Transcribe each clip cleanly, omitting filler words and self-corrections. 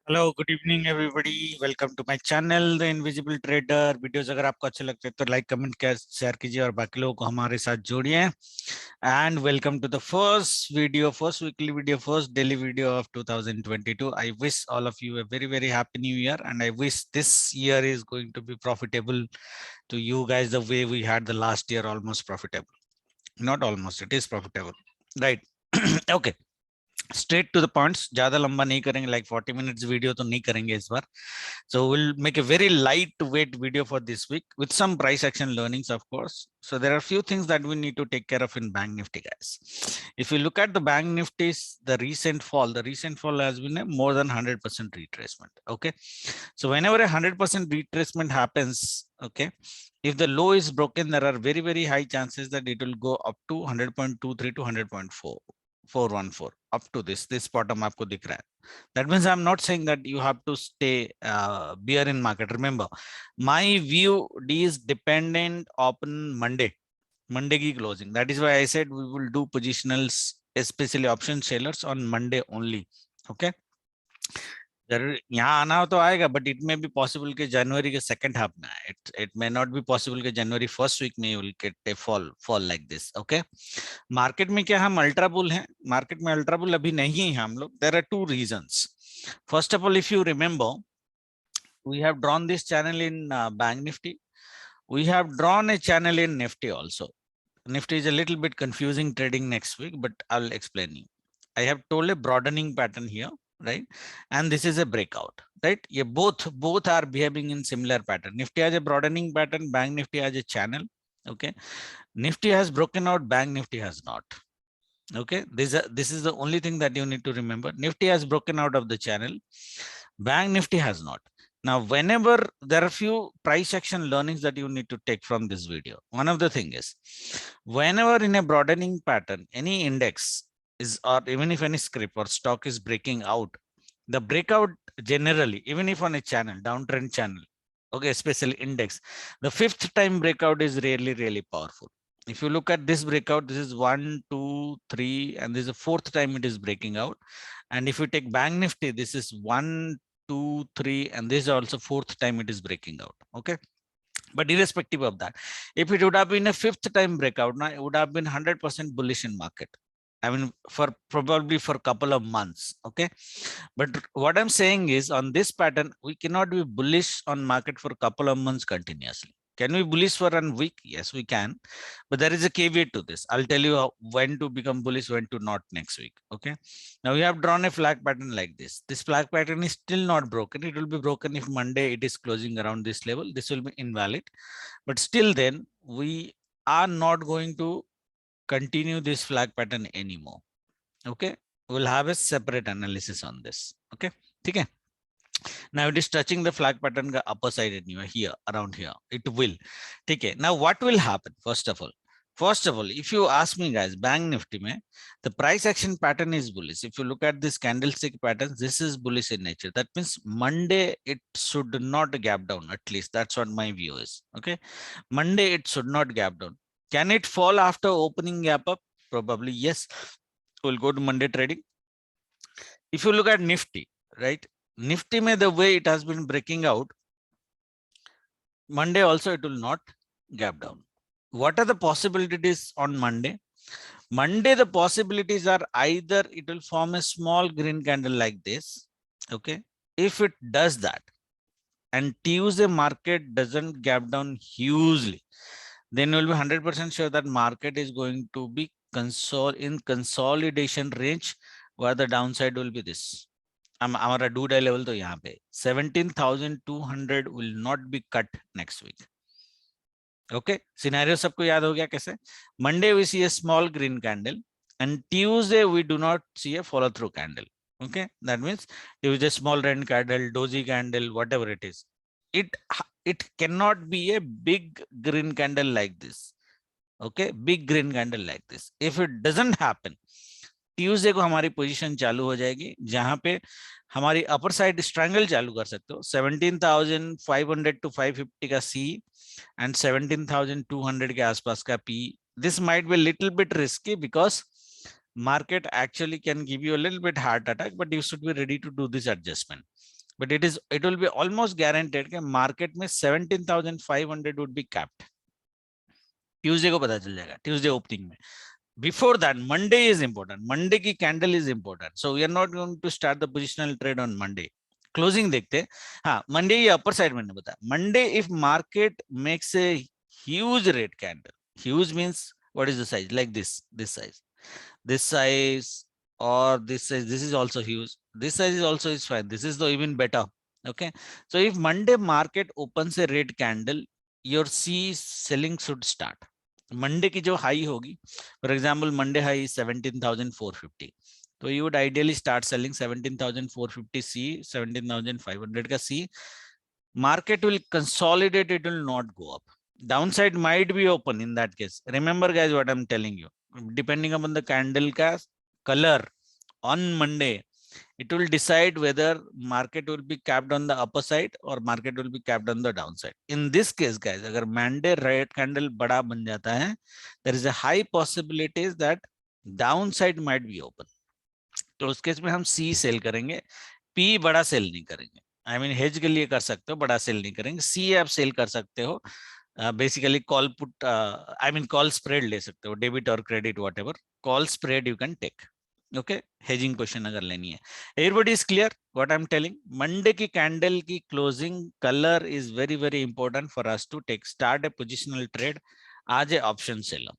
Hello good evening everybody, welcome to my channel the invisible trader. Videos अगर आपको अच्छे लगते हैं तो लाइक कमेंट शेयर कीजिए और बाकी लोगों को हमारे साथ जोड़िए। And welcome to the first weekly video, first daily video of 2022। I wish all of you a very happy new year and I wish this year is going to be profitable to you guys the way we had the last year, almost profitable. Not almost, it is profitable, right? Okay, straight to the points, ज्यादा लंबा नहीं करेंगे, like 40 minutes video तो नहीं करेंगे इस बार। So will make a very lightweight video for this week with some price action learnings, of course. So there are few things that we need to take care of in Bank Nifty, guys. If you look at the Bank Nifty's the recent fall has been a more than 100% retracement. Okay, so whenever a 100% retracement happens, okay, if the low is broken, there are very high chances that it will go up to 100.23 to 100.414 up to this bottom आपको दिख रहा है. That means I'm not saying that you have to stay bear in market. Remember, my view is dependent on Monday की closing. That is why I said we will do positionals, especially option sellers, on Monday only. Okay, जरूर यहाँ आना हो तो आएगा, but it may be possible के जनवरी के सेकंड हाफ में आए. It may not be possible के जनवरी फर्स्ट वीक में you will get a fall like this. Okay, market में क्या हम अल्ट्रा बुल हैं? मार्केट में अल्ट्रा बुल अभी नहीं है हम लोग. There are two reasons. First of all, if you remember, we have drawn this channel in Bank Nifty. We have drawn a channel in Nifty also. Nifty is a little bit confusing trading next week, but I'll explain you. I have told a broadening pattern here, right? And this is a breakout, right? Yeah, both are behaving in similar pattern. Nifty has a broadening pattern, Bank Nifty has a channel. Okay, Nifty has broken out, Bank Nifty has not. Okay, this is the only thing that you need to remember. Nifty has broken out of the channel, Bank Nifty has not. Now, whenever there are few price action learnings that you need to take from this video. One of the thing is, whenever in a broadening pattern, any index is, or even if any script or stock is breaking out, the breakout generally, even if on a channel, downtrend channel, okay, especially index, the fifth time breakout is really powerful. If you look at this breakout, this is 1, 2, 3, and this is the fourth time it is breaking out. And if you take Bank Nifty, this is 1, 2, 3, and this is also fourth time it is breaking out. Okay, but irrespective of that, if it would have been a fifth time breakout, now it would have been 100% bullish in market. I mean, for probably for a couple of months. Okay, but what I'm saying is, on this pattern, we cannot be bullish on market for a couple of months continuously. Can we bullish for a week? Yes, we can. But there is a caveat to this. I'll tell you when to become bullish, when to not next week. Okay. Now we have drawn a flag pattern like this. This flag pattern is still not broken. It will be broken if Monday it is closing around this level. This will be invalid. But still then, we are not going to continue this flag pattern anymore. Okay. We'll have a separate analysis on this. Okay. Okay. Now it is touching the flag pattern upper side anyway, here, around here. It will. Okay. Now what will happen? First of all, if you ask me, guys, Bank Nifty mein, the price action pattern is bullish. If you look at this candlestick pattern, this is bullish in nature. That means Monday it should not gap down. At least that's what my view is. Okay. Monday it should not gap down. Can it fall after opening gap up? Probably yes. We'll go to Monday trading. If you look at Nifty, right? Nifty may the way it has been breaking out, Monday also it will not gap down. What are the possibilities on Monday? Monday, the possibilities are either it will form a small green candle like this. Okay. If it does that, and Tuesday market doesn't gap down hugely, then you will be 100% sure that market is going to be in consolidation range, where the downside will be this. हमारा do day level तो यहाँ पे 17,200 will not be cut next week. Okay, scenario सबको याद हो गया कैसे? Monday we see a small green candle and Tuesday we do not see a follow through candle. Okay, that means Tuesday small red candle, doji candle, whatever it is. It cannot be a big green candle like this. Okay, big green candle like this. If it doesn't happen, Tuesday को हमारी position चालू हो जाएगी जहां पे हमारी upper side strangle चालू कर सकते हो 17,500 टू 550 का सी एंड 17,200 के आसपास का P. This might be little bit risky because market actually can give you a little bit heart attack, but you should be ready to do this adjustment. but it will be almost guaranteed कि market में 17,500 would be capped. Tuesday को पता चल जाएगा, Tuesday opening में. Before that, Monday is important. Monday की candle is important. So we are not going to start the positional trade on Monday. Closing देखते हैं. हाँ, Monday ये upper side मैंने बताया. Monday if market makes a huge red candle, huge means what is the size? Like this size, or this size. This is also huge. This size is also is fine. This is the even better. Okay. So if Monday market opens a red candle, your C selling should start. Monday की जो high होगी, for example Monday high 17,450, तो you would ideally start selling 17,450 C, 17,500 का C. Market will consolidate, it will not go up. Downside might be open in that case. Remember guys what I'm telling you, depending upon the candle ka color on Monday, it will decide whether market will be capped on the upper side or market will be capped on the downside. In this case guys, agar Monday red candle bada ban jata hai, there is a high possibility that downside might be open. तो उस case में हम C cell करेंगे, P बड़ा cell नहीं करेंगे. I mean hedge के लिए कर सकते हो, बड़ा सेल नहीं करेंगे. C आप सेल कर सकते हो, basically call put, I mean call spread ले सकते हो, डेबिट और credit whatever call spread you can take. Okay, hedging position अगर लेनी है. Everybody is clear what I am telling. Monday की कैंडल की closing colour is very very important for us to take start a positional trade. आज A option से लो.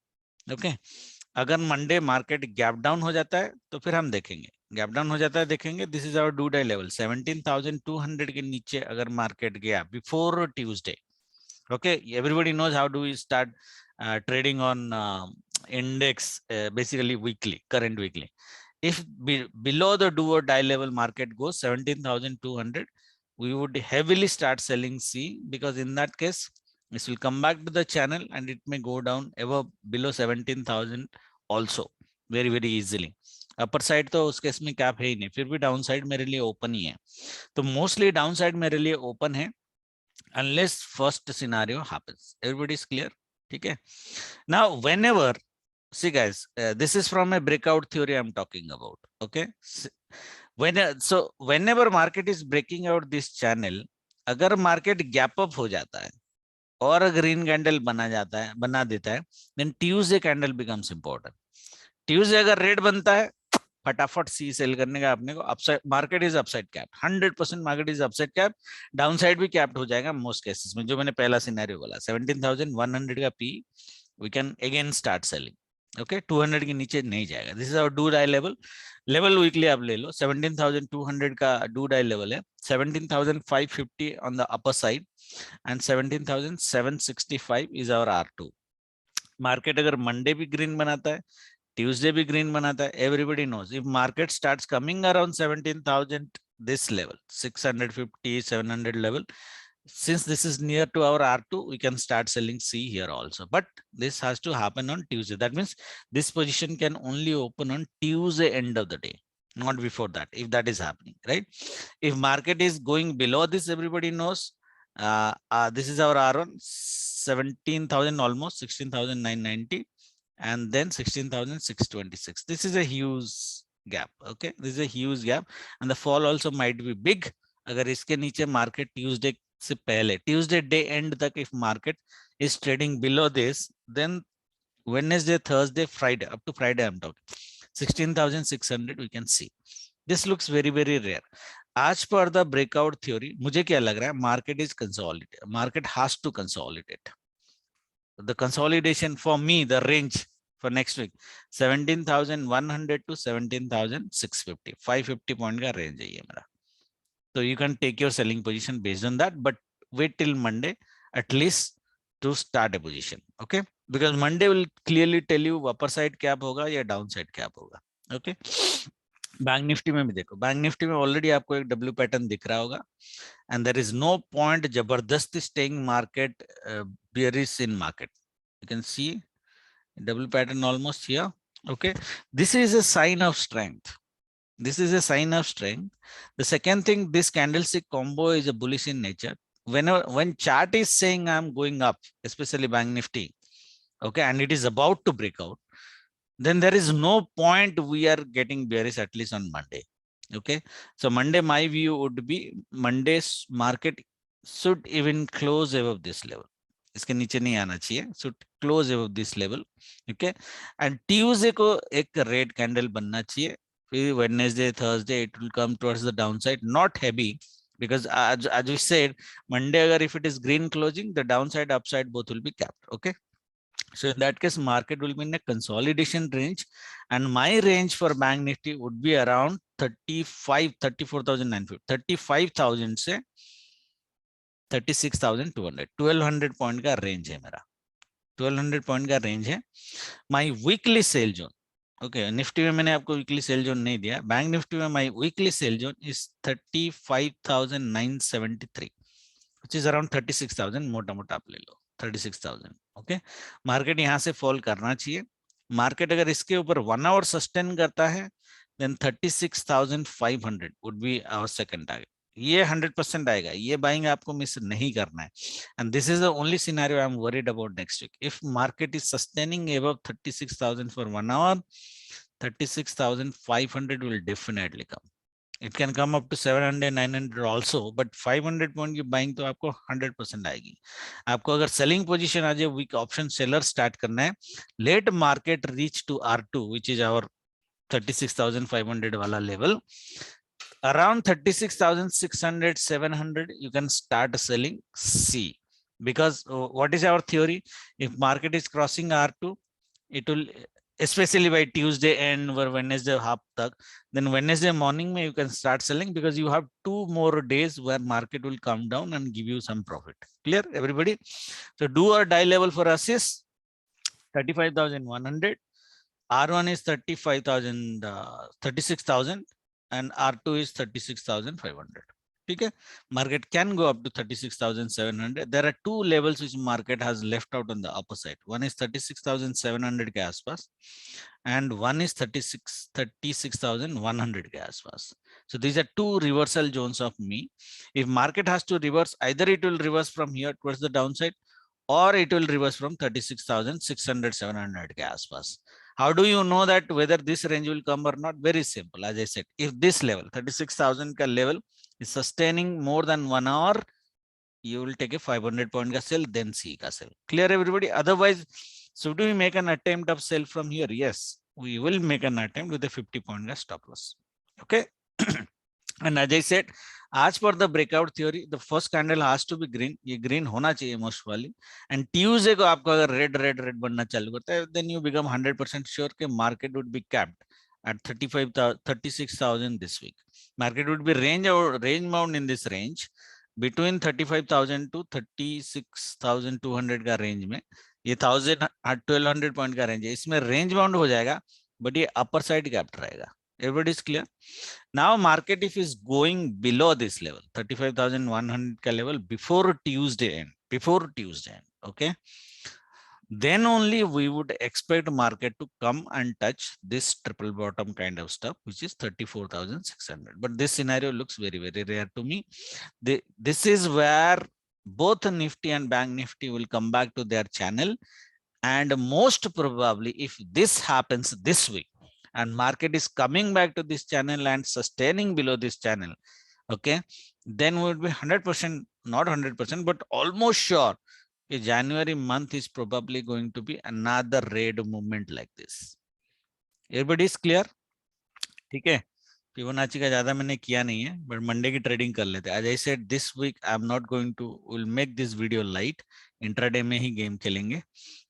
Okay, अगर Monday market gap down हो जाता है तो फिर हम देखेंगे, गैप डाउन हो जाता है देखेंगे. This is our do die level 17,200 के नीचे अगर मार्केट गया before Tuesday. Okay, everybody knows how do we start trading on index, basically weekly, current weekly. If below the do or die level market goes 17,200, we would heavily start selling C, because in that case this will come back to the channel and it may go down ever below 17,000 also very very easily. Upper side तो उस case में cap है ही नहीं, फिर भी down side मेरे लिए open ही है. तो मोस्टली डाउन साइड मेरे लिए ओपन है unless first scenario happens. Everybody is clear? Okay. Now whenever, see guys, this is from a breakout theory I'm talking about. Okay, so whenever market is breaking out this channel, अगर market gap up हो जाता है और green candle बना देता है, then Tuesday candle becomes important. Tuesday अगर red बनता है, फटाफट सी सेल करने का अपने को. Upside market is upside cap, 100% market is upside cap. Down side भी कैप्ड हो जाएगा मोस्ट केसेस में, जो मैंने पहला सिनेरियो बोला 17,100 का P, we can again start selling. Okay, 200 के नीचे नहीं जाएगा. This is our do die level. Level weekly आप ले लो, 17,200 का डू डाई लेवल है, 17,550 on the upper side and 17,765 is our R2. Market अगर मंडे भी ग्रीन बनाता है, Tuesday भी green बनाता है, everybody knows if market starts coming around 17,000 this level, 650 700 level, since this is near to our R2, we can start selling C here also, but this has to happen on Tuesday. That means this position can only open on Tuesday end of the day, not before that, if that is happening, right? If market is going below this, everybody knows this is our R1, 17,000 almost 16,990 and then 16,626. This is a huge gap. Okay, this is a huge gap and the fall also might be big. अगर इसके नीचे market Tuesday से पहले, Tuesday day end तक if market is trading below this, then Wednesday, Thursday, Friday, up to Friday I'm talking, 16,600 we can see. This looks very very rare. As per the breakout theory, मुझे क्या लग रहा है, market is consolidated. Market has to consolidate. The consolidation for me, the range for next week 17,100 to 17,650, 550 point का range है ये मेरा. So you can take your selling position based on that, but wait till Monday at least to start a position. Okay, because Monday will clearly tell you upper side cap होगा या down side cap होगा. Okay, bank nifty में भी देखो, bank nifty में already आपको एक W pattern दिख रहा होगा and there is no point जबरदस्ती staying market bearish in market. You can see double pattern almost here. Okay, this is a sign of strength. This is a sign of strength. The second thing, this candlestick combo is a bullish in nature. When chart is saying I'm going up, especially bank nifty, okay, and it is about to break out, then there is no point we are getting bearish at least on Monday. Okay, so Monday, my view would be Monday's market should even close above this level. इसके नीचे नहीं आना चाहिए, should close above this level. Okay, and Tuesday को एक red candle बनना चाहिए. फिर Wednesday, Thursday it will come towards the downside, not heavy, because as we said, Monday अगर if it is green closing, the downside upside both will be capped. Okay. So in that case, market will be in a consolidation range, and my range for Bank Nifty would be around 35,000 से 36,200, 1200 point का range है मेरा, 1200 point का range है. My weekly sell zone, okay, Nifty में मैंने आपको weekly sell zone नहीं दिया. बैंक निफ्टी में my weekly sell zone is 35,973, which is around 36,000. मोटा मोटा आप ले लो 36,000. ओके, मार्केट यहाँ से फॉल करना चाहिए. मार्केट अगर इसके ऊपर 1 आवर सस्टेन करता है, then 36,500 would be our second target. ये 100% आएगा, ये बाइंग आपको मिस नहीं करना है. And this is the only scenario I am worried about next week. If market is sustaining above 36,000 for 1 hour, 36,500 will definitely come. It can come up to 700, 900 also, but 500 point की buying तो आपको 100% आएगी. आपको अगर selling position आ जाए, week option seller start करना है, let market reach to R2 which is our 36,500 वाला level, around 36,600, 700 you can start selling C, because what is our theory? If market is crossing R2, it will, especially by Tuesday end or Wednesday half tak, then Wednesday morning you can start selling, because you have 2 more days where market will come down and give you some profit. Clear everybody? So do or die level for us is 35,100, R1 is 35,000, 36,000, and R2 is 36,500. Okay, market can go up to 36,700. There are 2 levels which market has left out on the upper side. One is 36,700 के आसपास, and one is 36,100 के आसपास. So these are 2 reversal zones of me. If market has to reverse, either it will reverse from here towards the downside, or it will reverse from 36,600, 700 के आसपास. How do you know that whether this range will come or not? Very simple. As I said, if this level 36,000 ka level is sustaining more than 1 hour, you will take a 500 point ka sell, then C ka sell. Clear everybody? Otherwise, should we make an attempt of sell from here? Yes, we will make an attempt with a 50 point ka stop loss. Okay. And as I said, as per the breakout theory, the first candle has to be green. ये green होना चाहिए most probably. And Tuesday को आपको अगर red बनना चालू करता है, then you become 100% sure कि market would be capped at 36,000 this week. Market would be range bound in this range between 35,000 to 36,200 का range में. ये 1,200 point का range है, इसमें range bound हो जाएगा, but ये upper side capped रहेगा. Everybody is clear? Now market if is going below this level, 35,100 ka level before Tuesday end, okay, then only we would expect market to come and touch this triple bottom kind of stuff, which is 34,600. But this scenario looks very, very rare to me. This is where both Nifty and Bank Nifty will come back to their channel, and most probably if this happens this week, and market is coming back to this channel and sustaining below this channel, okay, then we would be 100%, not 100%, but almost sure that January month is probably going to be another red movement like this. Everybody is clear? ठीक है, Fibonacci का ज्यादा मैंने किया नहीं है, but Monday की trading कर लेते हैं. As I said, this week I am not going to will make this video light. Intraday में ही गेम खेलेंगे.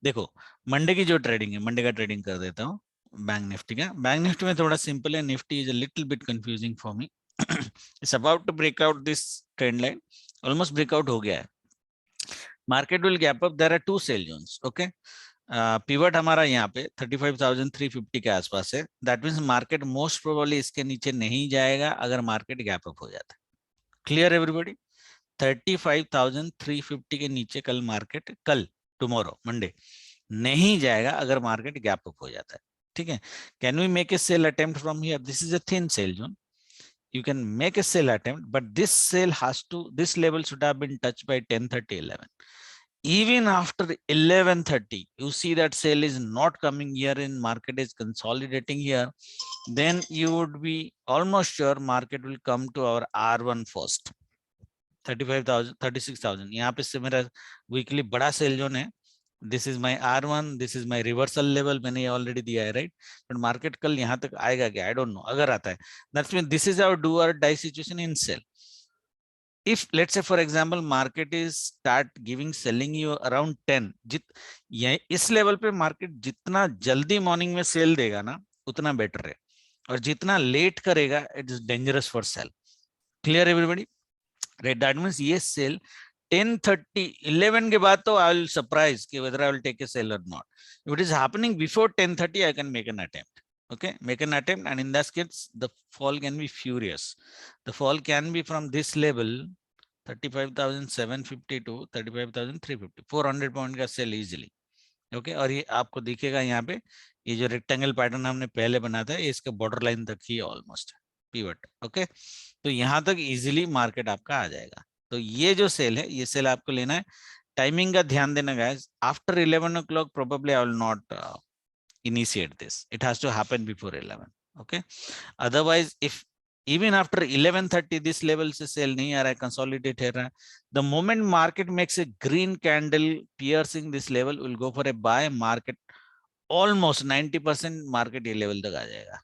देखो मंडे की जो ट्रेडिंग है, मंडे का ट्रेडिंग कर देता हूँ. बैंक निफ्टी का, बैंक निफ्टी में थोड़ा सिंपल है. Nifty is a little bit confusing for me. It's about to break out this trend line, almost breakout हो गया है. Market will gap up. There are 2 sell zones. Okay, pivot हमारा यहाँ पे 35,350 के आसपास है. That means market most probably इसके नीचे नहीं जाएगा अगर मार्केट गैप अप हो जाता है. Clear everybody? 35,350 के नीचे कल मार्केट, कल टुमारो मंडे नहीं जाएगा अगर मार्केट गैप अप हो जाता है. ठीक है, can we make a sell attempt from here? This is a thin sell zone. You can make a sell attempt, but this sale has to, this level should have been touched by 10:30, 11. Even after 11:30, you see that sale is not coming here, in market is consolidating here. then you would be almost sure market will come to our R1 first. 35,000 36,000 यहाँ पे से मेरा weekly बड़ा cell zone है. This is my R1, this is my reversal level, मैंने ये already दिया है राइट. बट मार्केट कल यहाँ तक आएगा क्या, आई डोंट नो. अगर आता है that's mean this is our do or die situation in sell. if let's say for example market is start giving selling you around 10, ये इस लेवल पे मार्केट जितना जल्दी मॉर्निंग में सेल देगा ना उतना बेटर है, और जितना लेट करेगा it is dangerous for sale. Clear everybody right. That means ये सेल 10:30 11 के बाद तो आई विल सरप्राइज कि whether I will take a sell or not. If it is happening before 10:30 I can make an attempt. Okay, make an attempt, and in that case the fall can be furious. The fall can be from this level 35,750 to 35,350, 400 point का cell easily. Okay, और ये आपको दिखेगा यहाँ पे ये जो rectangle pattern हमने पहले बना था इसका बॉर्डर लाइन तक ही ऑलमोस्ट पिवट. ओके, तो यहाँ तक इजीली मार्केट आपका आ जाएगा. तो ये जो सेल है ये सेल आपको लेना है. टाइमिंग का ध्यान देना guys. After 11 o'clock probably I will not initiate this. It has to happen before 11. Okay, otherwise if even after 11:30 this level से सेल नहीं आ रहा है, कंसोलिडेट हो रहा है, the moment market makes a green candle piercing this level will go for a buy. Market almost 90% market ये level तक आ जाएगा.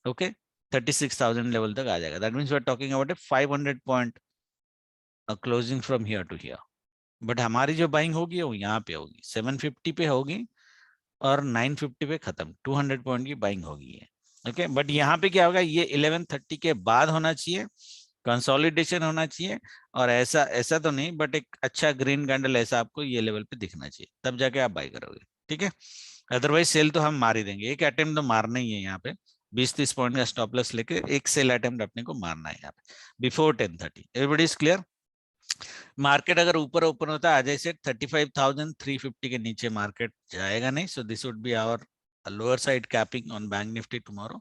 ओके, 36,000 लेवल तक आ जाएगा. That means we are talking about a 500 point closing from here to here. But हमारी जो buying होगी वो यहाँ पे होगी, 750 पे होगी और 950 पे खत्म. 200 पॉइंट की बाइंग होगी है. ओके, बट यहाँ पे क्या होगा, ये 11:30 के बाद होना चाहिए, कंसोलिडेशन होना चाहिए, और ऐसा ऐसा तो नहीं बट एक अच्छा ग्रीन कैंडल ऐसा आपको ये लेवल पे दिखना चाहिए, तब जाके आप बाय करोगे. ठीक है, अदरवाइज सेल तो हम मार ही देंगे. एक अटेम्प्ट तो मारना ही है यहाँ पे, 20-30 पॉइंट का स्टॉप लॉस लेके एक सेल अटेम्प्ट अपने को मारना है यहाँ पे before 10:30. Everybody is clear. Market अगर ऊपर ओपन होता है, जैसे 35,350 के नीचे मार्केट जाएगा नहीं. So this would be our lower side capping on bank nifty tomorrow.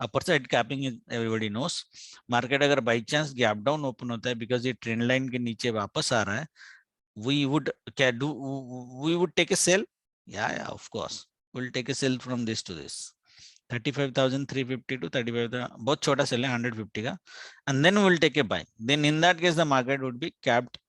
Upper side capping is everybody knows. Market अगर by chance gap down open होता है बिकॉज ये ट्रेंड लाइन के नीचे वापस आ रहा है, we would take a sell. Yeah, of course we'll take a sell from this to this 35,350 to 35,000. बहुत छोटा सेल है 150 का, and then we'll take a buy. Then in that case the market would be capped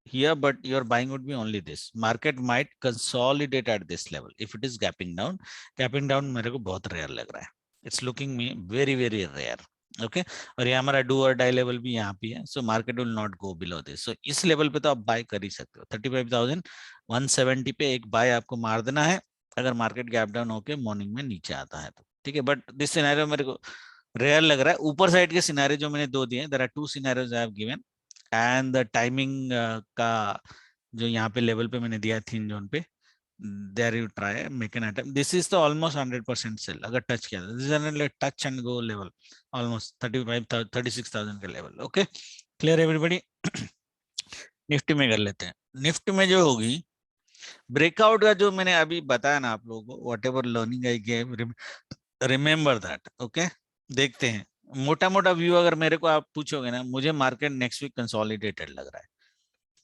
here, but your buying would be only this. Market might consolidate at this level if it is gapping down. Gapping down मेरे को बहुत rare लग रहा है. It's looking me very very rare. Okay, और ये हमारा do or die level भी यहाँ पे है. So market will not go below this. So इस लेवल पे तो आप बाय कर ही सकते हो. 35,170 पे एक बाय आपको मार देना है अगर मार्केट गैप डाउन होके मॉर्निंग में नीचे आता है तो. ठीक है, बट दिस सिनेरियो मेरे को रेयर लग रहा है. ऊपर साइड के सिनेरियो जो मैंने दो दिए, there are 2 scenarios I have given, and the timing का जो यहाँ पे लेवल पे मैंने दिया थिन जोन पे, there you try make an attempt. This is the almost 100% sell अगर टच किया. This is a touch and go level, almost 36,000 का level. Okay, clear everybody. Nifty में कर लेते हैं. निफ्टी में जो होगी ब्रेकआउट का जो मैंने अभी बताया ना आप लोगों को, whatever learning I gave, remember that. Okay, देखते हैं मोटा मोटा व्यू. अगर मेरे को आप पूछोगे ना, मुझे मार्केट नेक्स्ट वीक कंसोलिडेटेड लग रहा है.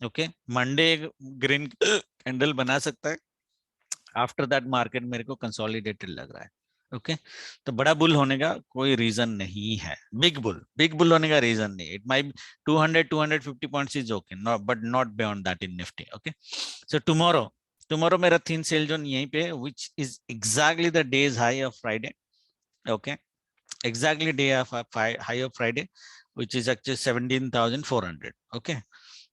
ओके, मंडे ग्रीन कैंडल बना सकता है, आफ्टर दैट मार्केट मेरे को कंसोलिडेटेड लग रहा है. ओके, तो बड़ा बुल होने का कोई रीजन नहीं है. बिग बुल होने का रीजन नहीं. It might 200-250 points is okay, but not beyond that in Nifty. Okay, so tomorrow मेरा थिन सेल जोन यहीं पे, which is exactly the days high of Friday. Okay, exactly day of high of Friday, which is actually 17,400. okay,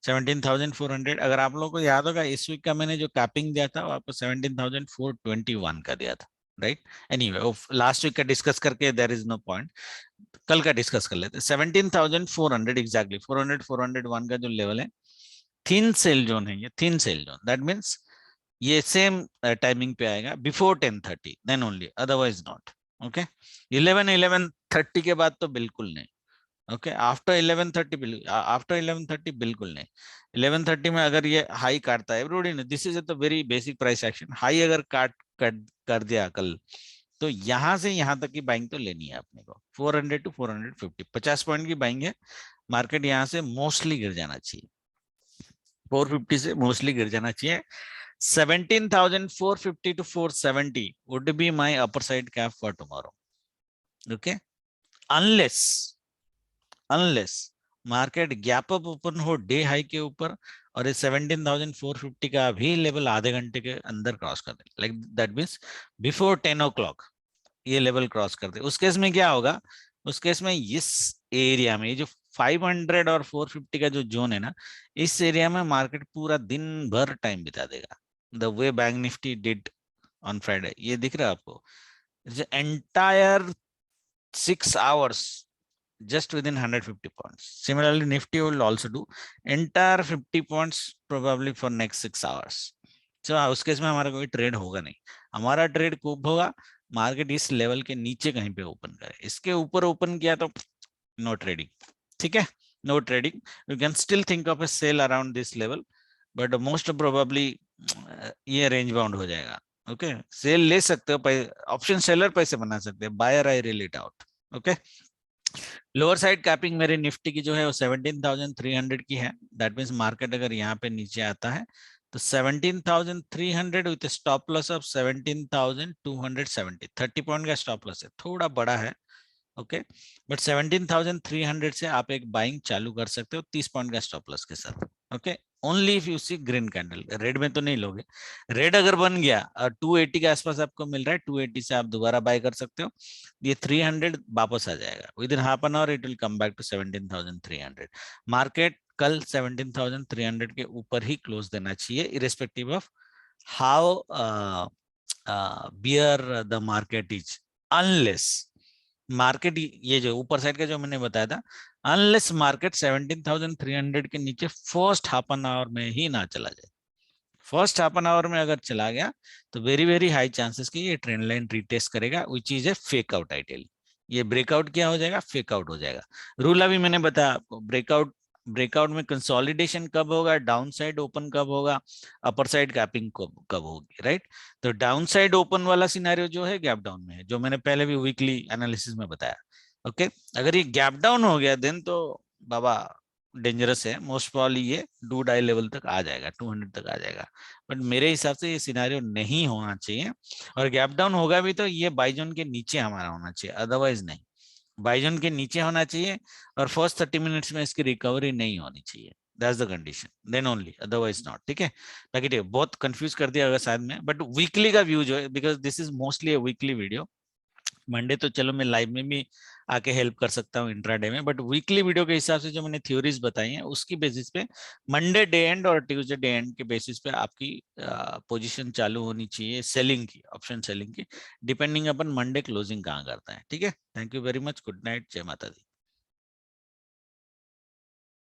17,400. अगर आप लोगों को याद होगा इस वीक का मैंने जो कैपिंग दिया था वो आपको 17,421 का दिया था, राइट. एनीवे लास्ट वीक का डिस्कस करके देयर इज नो पॉइंट, कल का डिस्कस कर लेते हैं. 17,400 एग्जैक्टली 401 का जो लेवल है, थिन सेल जोन है ये, thin sell zone. That means ये सेम टाइमिंग पे आएगा before 10:30, then only, otherwise not. Okay, 11:30 के बाद तो बिल्कुल नहीं. ओके, आफ्टर 11:30 बिल्कुल नहीं. 11:30 में अगर ये हाई काटता है, एवरीबॉडी ने, दिस इज तो very basic price action. High अगर काट कर दिया कल, तो यहां से यहां तक की बाइंग तो लेनी है अपने को. 400 to 450, 50 पॉइंट की बाइंग है. मार्केट यहाँ से मोस्टली गिर जाना चाहिए, 450 से मोस्टली गिर जाना चाहिए. 17,450 to 470 would be my upper side cap for tomorrow. Okay, unless unless market gap up open हो डे हाई के ऊपर और ये 17,450 का भी लेवल आधे घंटे के अंदर क्रॉस कर दे, like that means before 10 o'clock ये लेवल क्रॉस कर दे, उस केस में क्या होगा? उस केस में इस एरिया में ये जो 500 और 450 का जो जोन है ना, इस एरिया में मार्केट पूरा दिन भर टाइम बिता देगा। The way bank Nifty did on Friday, ये दिख रहा है आपको? Entire 6 hours just within 150 points. Similarly, Nifty will also do entire 50 points probably for next 6 hours. So उस केस में हमारा कोई ट्रेड होगा नहीं। हमारा ट्रेड कब होगा? मार्केट इस लेवल के नीचे कहीं पे ओपन करे, इसके ऊपर ओपन किया तो नो ट्रेडिंग, ठीक है, no trading. You can still think of a sell around this level, but most probably ये रेंज बाउंड हो जाएगा। ओके, सेल ले सकते हो, ऑप्शन सेलर पैसे बना सकते हैं, buyer I really doubt. Okay, lower side capping मेरे निफ्टी की जो है वो 17,300 की है। दैट मींस मार्केट अगर यहाँ पे नीचे आता है तो 17,300 with stop loss of 17,270, 30 point का स्टॉप लॉस है, थोड़ा बड़ा है। ओके, बट 17,300 से आप एक बाइंग चालू कर सकते हो 30 पॉइंट का स्टॉप लॉस के साथ। Okay, only if you see green candle, red में तो नहीं लोगे। रेड अगर बन गया और 280 के आसपास आपको मिल रहा है, 280 से आप दोबारा बाय कर सकते हो, ये 300 वापस आ जाएगा within half an hour, it will come back to 17,300। Market कल 17,300 के ऊपर ही क्लोज देना चाहिए, irrespective of how bear the market is, unless market ये जो ऊपर साइड का जो मैंने बताया था, अनलेस मार्केट 17,300 के नीचे फर्स्ट हाफ एन आवर में ही ना चला जाए। फर्स्ट हाफ एन आवर में अगर चला गया तो वेरी वेरी हाई चांसेस कि ये ट्रेंड लाइन रिटेस्ट करेगा, which is a fake out ideally. ये ब्रेकआउट क्या हो जाएगा? फेक आउट हो जाएगा। रूल अभी मैंने बताया आपको, ब्रेकआउट में कंसोलिडेशन कब होगा, डाउन साइड ओपन कब होगा, अपर साइड गैपिंग कब कब होगी, राइट? तो डाउन साइड ओपन वाला सिनेरियो जो है गैप डाउन में है, जो मैंने पहले भी वीकली एनालिसिस में बताया। ओके, अगर ये गैप डाउन हो गया देन तो बाबा डेंजरस है, मोस्ट प्रॉब्ली ये डू डाई लेवल तक आ जाएगा, 200 तक आ जाएगा। बट मेरे हिसाब से ये सिनेरियो नहीं होना चाहिए, और गैप डाउन होगा भी तो ये बाइजोन के नीचे हमारा होना चाहिए, अदरवाइज नहीं। बाइजन के नीचे होना चाहिए और फर्स्ट 30 मिनट्स में इसकी रिकवरी नहीं होनी चाहिए, that's the condition, then only, otherwise not. ठीक है, ताकि बहुत कंफ्यूज कर दिया अगर शायद में, बट वीकली का व्यू जो है, because this is mostly a weekly video, Monday तो चलो मैं लाइव में भी आके हेल्प कर सकता हूँ इंट्राडे में, बट वीकली वीडियो के हिसाब से जो मैंने थ्योरीज बताई हैं उसकी बेसिस पे मंडे डे एंड और ट्यूसडे डे एंड के बेसिस पे आपकी पोजीशन चालू होनी चाहिए सेलिंग की, ऑप्शन सेलिंग की, डिपेंडिंग अपन मंडे क्लोजिंग कहाँ करता है। ठीक है, thank you very much, good night, जय माता दी।